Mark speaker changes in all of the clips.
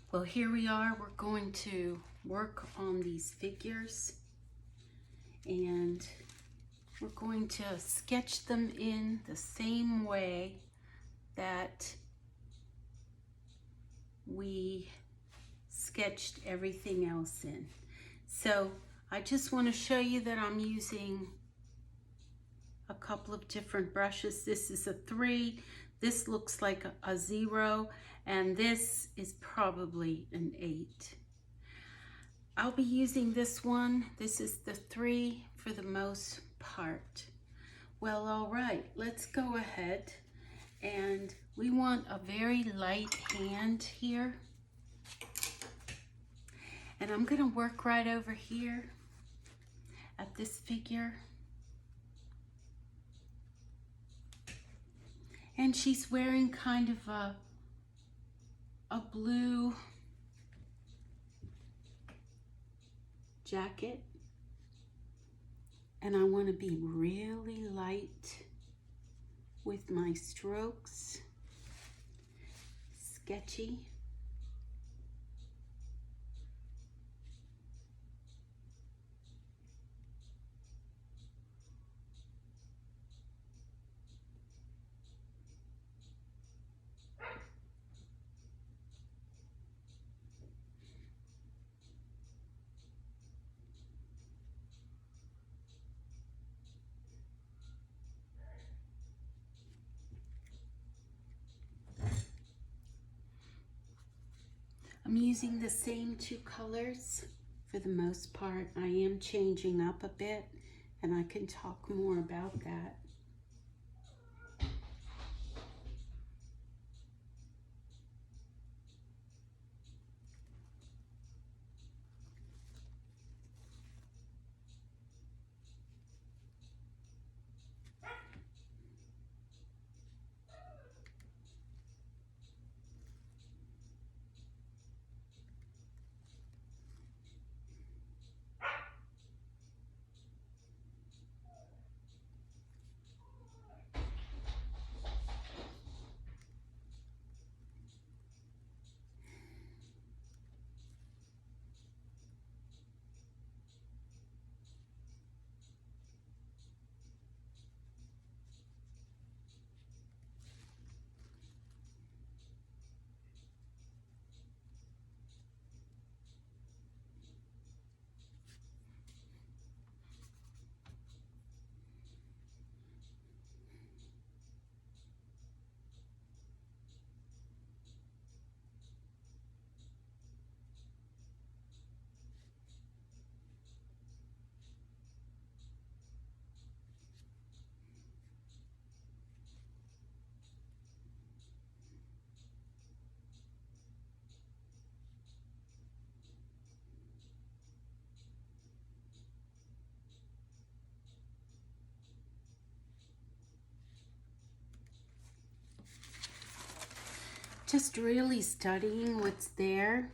Speaker 1: Well, here we are. We're going to work on these figures, and we're going to sketch them in the same way that we sketched everything else in. So I just want to show you that I'm using a couple of different brushes. This is a 3, this looks like a 0, and this is probably an 8. I'll be using this one. This is the 3 for the most part. Well, all right, let's go ahead, and we want a very light hand here. And I'm gonna work right over here at this figure. And she's wearing kind of a blue jacket. And I want to be really light with my strokes, sketchy. I'm using the same 2 colors for the most part. I am changing up a bit, and I can talk more about that. Just really studying what's there.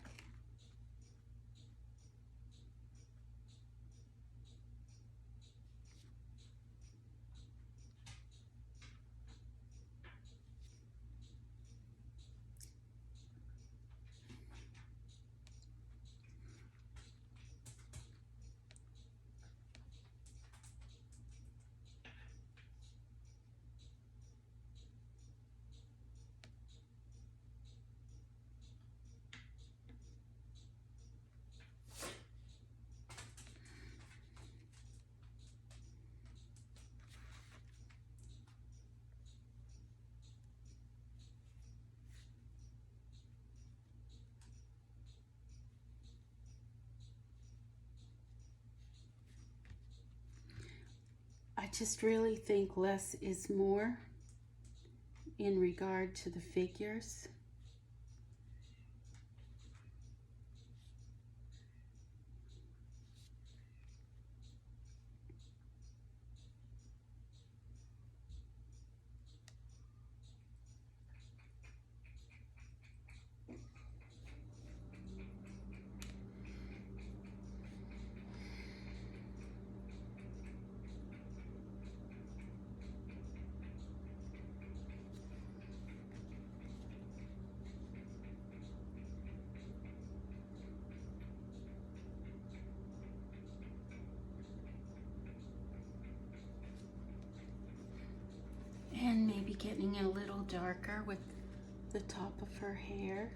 Speaker 1: I just really think less is more in regard to the figures. getting a little darker with the top of her hair.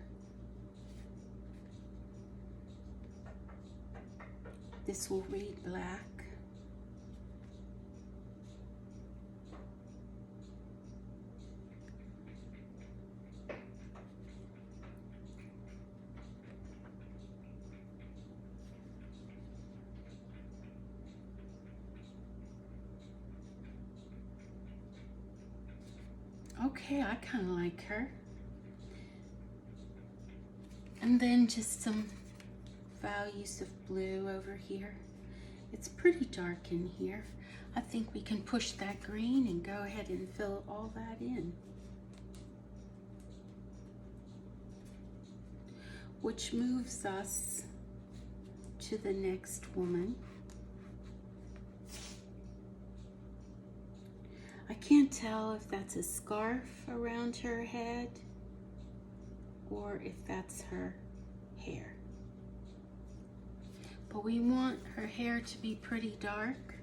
Speaker 1: This will read black. Okay, I kind of like her. And then just some values of blue over here. It's pretty dark in here. I think we can push that green and go ahead and fill all that in. Which moves us to the next woman. I can't tell if that's a scarf around her head or if that's her hair. But we want her hair to be pretty dark,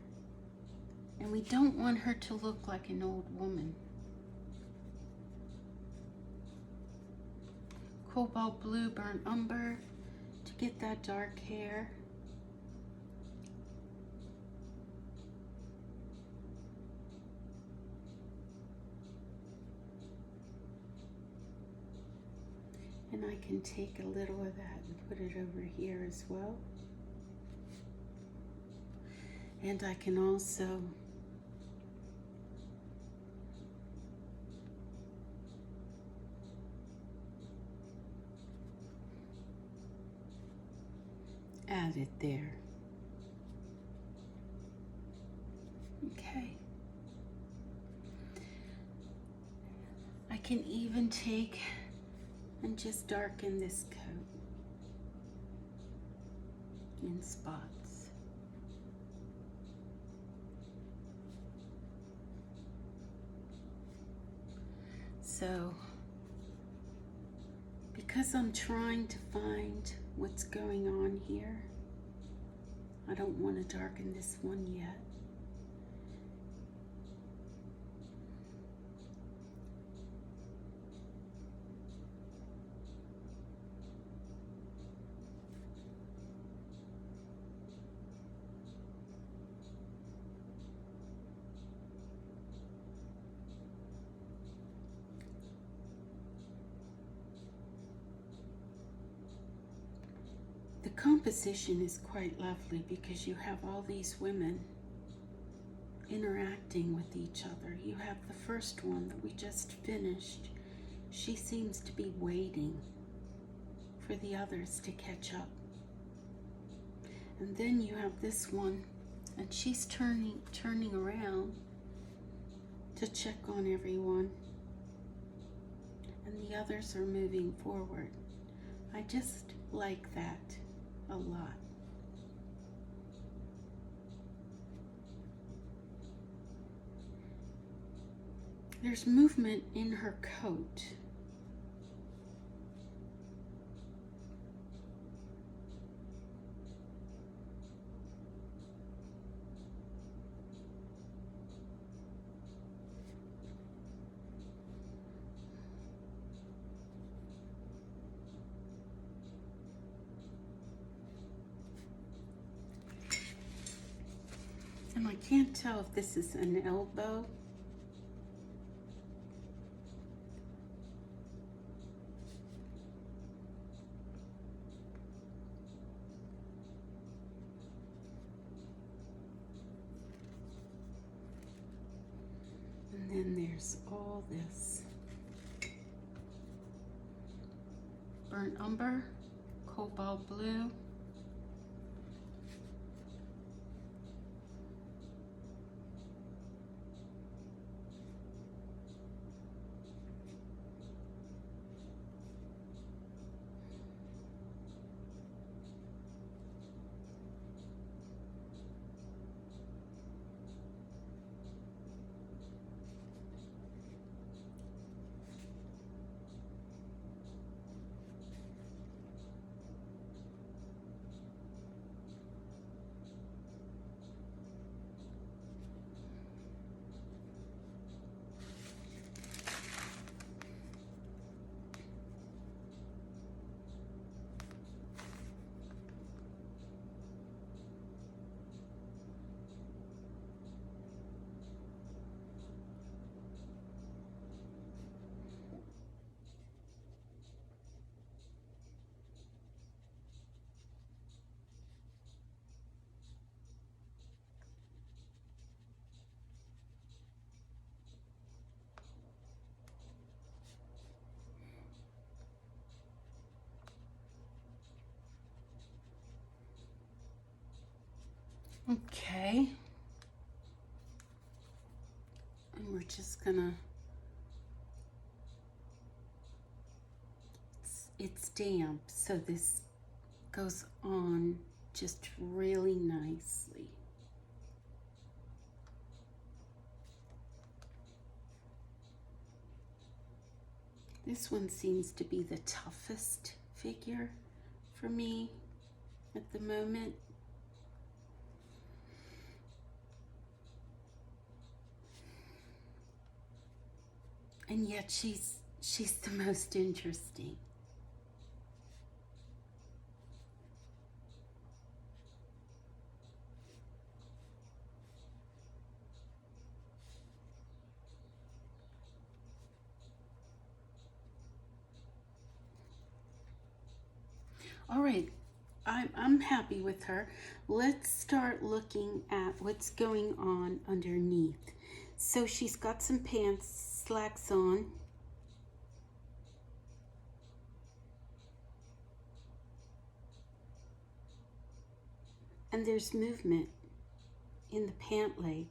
Speaker 1: and we don't want her to look like an old woman. Cobalt blue, burnt umber to get that dark hair. And I can take a little of that and put it over here as well. And I can also add it there. Okay. I can even take and just darken this coat in spots. So, because I'm trying to find what's going on here, I don't want to darken this one yet. The composition is quite lovely because you have all these women interacting with each other. You have the first one that we just finished. She seems to be waiting for the others to catch up. And then you have this one, and she's turning around to check on everyone. And the others are moving forward. I just like that a lot. There's movement in her coat. And I can't tell if this is an elbow. And then there's all this burnt umber, cobalt blue, Okay. And we're just gonna, it's damp, so this goes on just really nicely. This one seems to be the toughest figure for me at the moment. And yet she's the most interesting. All right, I'm happy with her. Let's start looking at what's going on underneath. So she's got some pants, slacks on. And there's movement in the pant leg.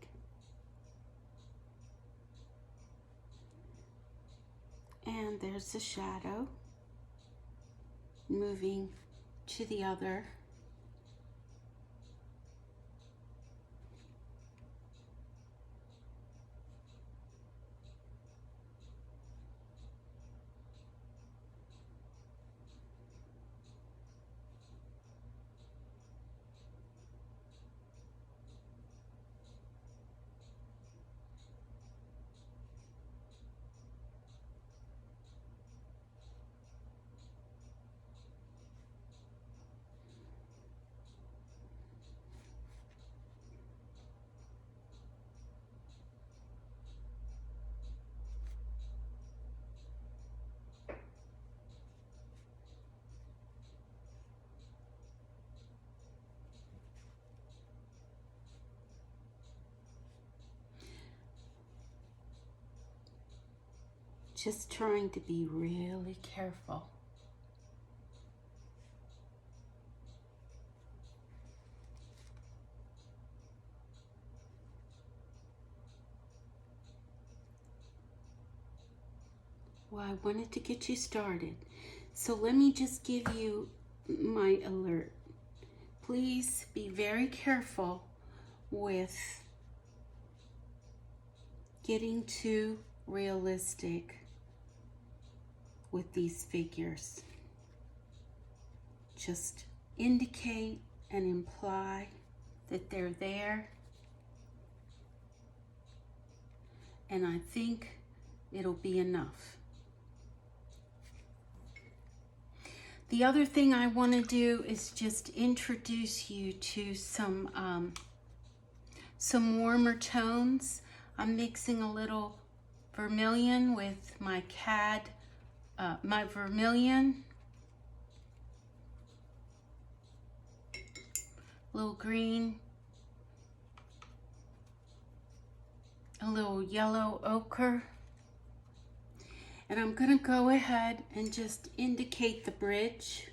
Speaker 1: And there's a shadow moving to the other. Just trying to be really careful. Well, I wanted to get you started. So let me just give you my alert. Please be very careful with getting too realistic with these figures. Just indicate and imply that they're there, and I think it'll be enough. The other thing I want to do is just introduce you to some warmer tones. I'm mixing a little vermilion with my my vermilion, a little green, a little yellow ochre. And I'm gonna go ahead and just indicate the bridge.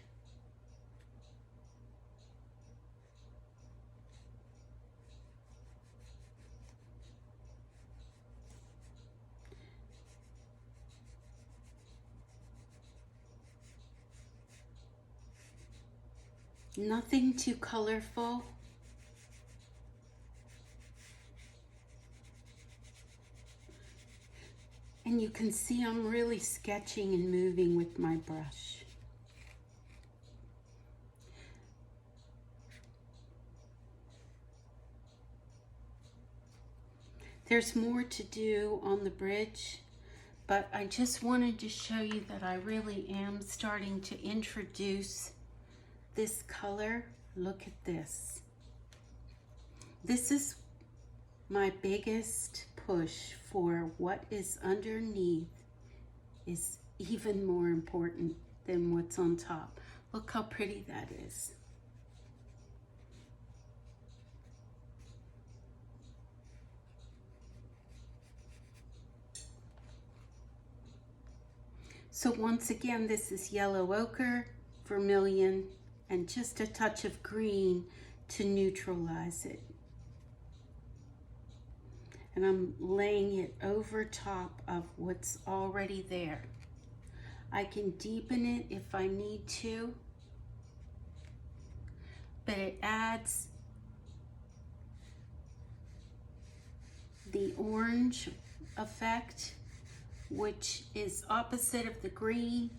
Speaker 1: Nothing too colorful. And you can see I'm really sketching and moving with my brush. There's more to do on the bridge, but I just wanted to show you that I really am starting to introduce this color. Look at this. This is my biggest push for what is underneath is even more important than what's on top. Look how pretty that is. So once again, this is yellow ochre, vermilion, and just a touch of green to neutralize it. And I'm laying it over top of what's already there. I can deepen it if I need to, but it adds the orange effect, which is opposite of the green,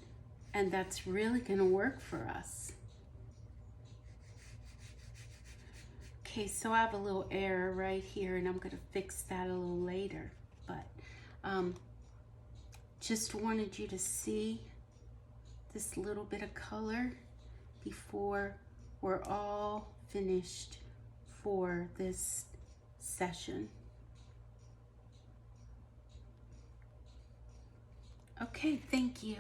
Speaker 1: and that's really going to work for us. Okay, so I have a little error right here, and I'm going to fix that a little later, but just wanted you to see this little bit of color before we're all finished for this session. Okay, thank you.